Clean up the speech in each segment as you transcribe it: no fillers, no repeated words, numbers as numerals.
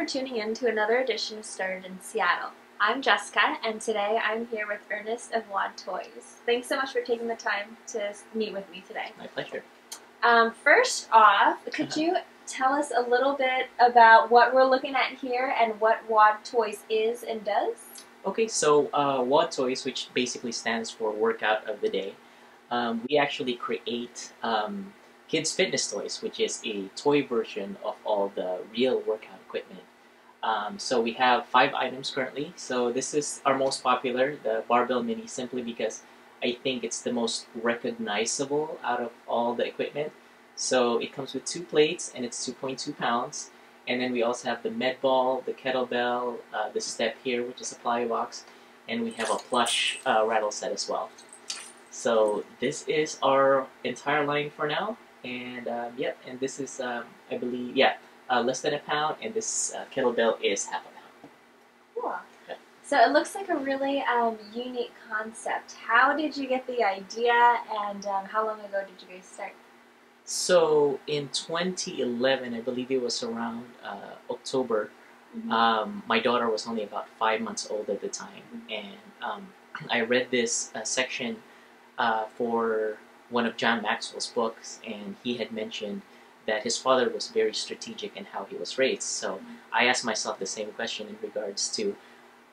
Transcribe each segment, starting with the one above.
for tuning in to another edition of Started in Seattle. I'm Jessica, and today I'm here with Ernest of WOD Toys. Thanks so much for taking the time to meet with me today. My pleasure. First off, could you tell us a little bit about what we're looking at here and what WOD Toys is and does? Okay, so WOD Toys, which basically stands for Workout of the Day, we actually create kids' fitness toys, which is a toy version of all the real workout equipment. So we have 5 items currently. So this is our most popular, the Barbell Mini, simply because I think it's the most recognizable out of all the equipment. So it comes with 2 plates and it's 2.2 pounds. And then we also have the med ball, the kettlebell, the step here, which is a plyo box, and we have a plush rattle set as well. So this is our entire line for now. And yep, and this is, I believe, less than a pound, and this kettlebell is half a pound. Cool. Yeah. So it looks like a really unique concept. How did you get the idea, and how long ago did you guys start? So in 2011, I believe it was around October, my daughter was only about 5 months old at the time, and I read this section for one of John Maxwell's books, and he had mentioned that his father was very strategic in how he was raised. So I asked myself the same question in regards to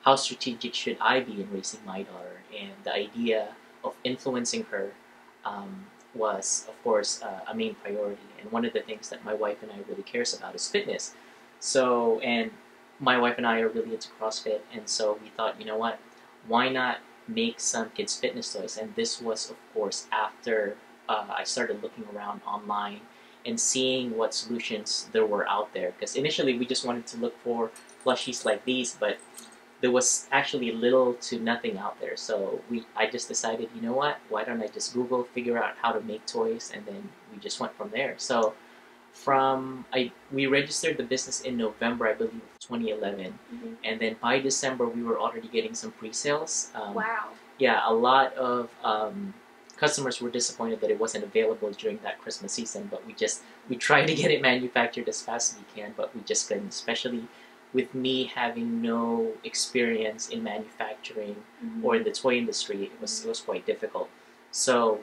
how strategic should I be in raising my daughter, and the idea of influencing her was, of course, a main priority. And one of the things that my wife and I really cares about is fitness. So, and my wife and I are really into CrossFit, and so we thought, you know what, why not make some kids' fitness toys? And this was, of course, after I started looking around online and seeing what solutions there were out there. Because initially we just wanted to look for plushies like these, but there was actually little to nothing out there. So I just decided, you know what, why don't I just Google, figure out how to make toys, and then we just went from there. So we registered the business in November, I believe, 2011, and then by December we were already getting some pre-sales. Wow. Yeah, a lot of customers were disappointed that it wasn't available during that Christmas season, but we tried to get it manufactured as fast as we can, but we just couldn't, especially with me having no experience in manufacturing or in the toy industry. It was quite difficult. So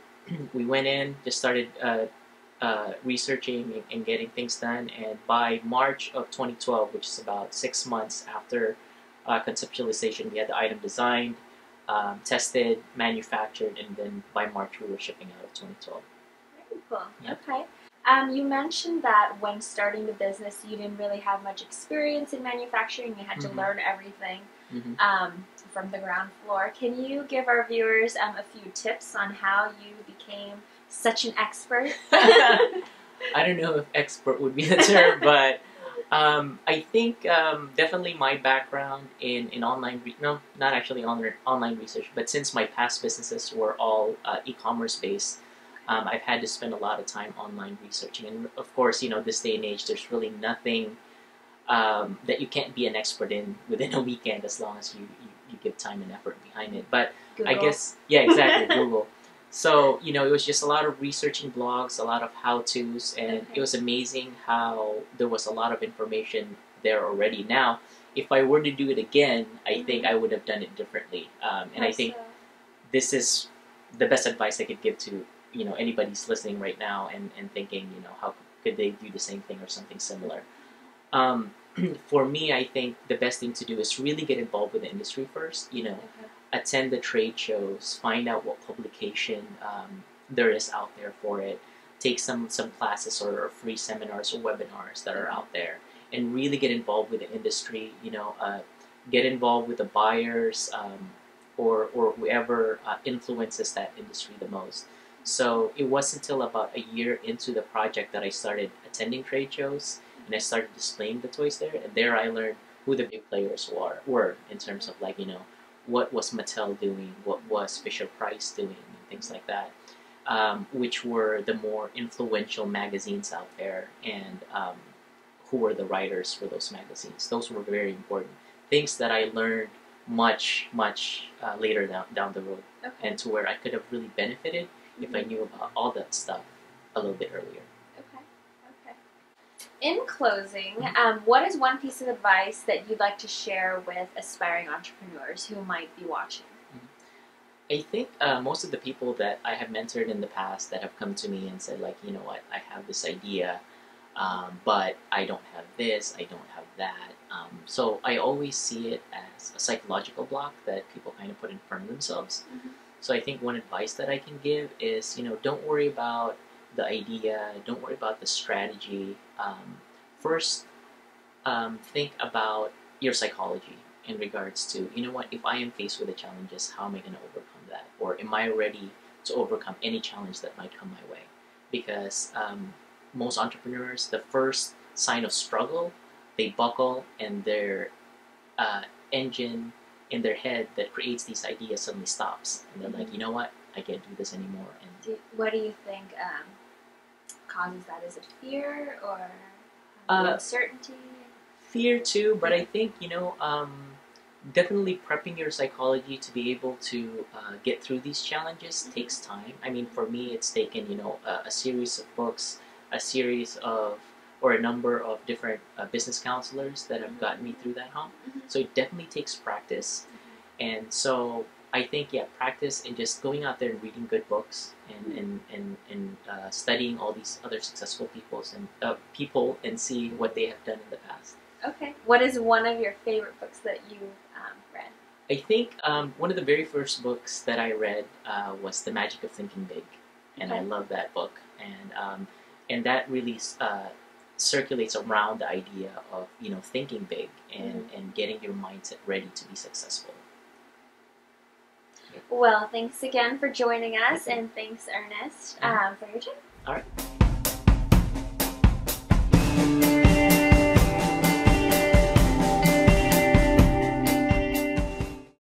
we went in, just started researching and getting things done, and by March of 2012, which is about 6 months after conceptualization, we had the item designed, tested, manufactured, and then by March we were shipping out of 2012. Very cool. Yeah. Okay. You mentioned that when starting the business, you didn't really have much experience in manufacturing. You had to learn everything from the ground floor. Can you give our viewers a few tips on how you became such an expert? I don't know if expert would be the term, but I think definitely my background in online, not actually online research, but since my past businesses were all e-commerce based, I've had to spend a lot of time online researching. And of course, you know, this day and age, there's really nothing that you can't be an expert in within a weekend as long as you give time and effort behind it. But Google. I guess, yeah, exactly, Google. So, you know, it was just a lot of researching blogs, a lot of how-tos, and it was amazing how there was a lot of information there already. Now, if I were to do it again, I think I would have done it differently. And I think this is the best advice I could give to, you know, anybody's listening right now and thinking, you know, how could they do the same thing or something similar. For me, I think the best thing to do is really get involved with the industry first, you know, attend the trade shows, find out what publication there is out there for it, take some classes or free seminars or webinars that are out there, and really get involved with the industry, you know, get involved with the buyers or whoever influences that industry the most. So it wasn't until about a year into the project that I started attending trade shows, and I started displaying the toys there, and there I learned who the big players were in terms of, like, you know, what was Mattel doing, what was Fisher-Price doing, and things like that, which were the more influential magazines out there, and who were the writers for those magazines. Those were very important things that I learned much later down the road, and to where I could have really benefited if I knew about all that stuff a little bit earlier. Okay. In closing, what is one piece of advice that you'd like to share with aspiring entrepreneurs who might be watching? I think most of the people that I have mentored in the past that have come to me and said, like, you know what, I have this idea, but I don't have this, I don't have that. So I always see it as a psychological block that people kind of put in front of themselves. Mm-hmm. So I think one advice that I can give is, don't worry about the idea, don't worry about the strategy. First, think about your psychology in regards to, you know what, if I am faced with the challenges, how am I going to overcome that? Or am I ready to overcome any challenge that might come my way? Because most entrepreneurs, the first sign of struggle, they buckle and their engine in their head that creates these ideas suddenly stops. And they're like, you know what, I can't do this anymore. And what do you think causes that? Is it fear or uncertainty? Fear too, but I think, definitely prepping your psychology to be able to get through these challenges takes time. I mean, for me, it's taken, a series of books, or a number of different business counselors that have gotten me through that hump. So it definitely takes practice. And so I think, practice and just going out there and reading good books and studying all these other successful people and seeing what they have done in the past. Okay. What is one of your favorite books that you read? I think one of the very first books that I read was The Magic of Thinking Big, and I love that book. And that really circulates around the idea of thinking big and getting your mindset ready to be successful. Well, thanks again for joining us, and thanks, Ernest, for your time. All right.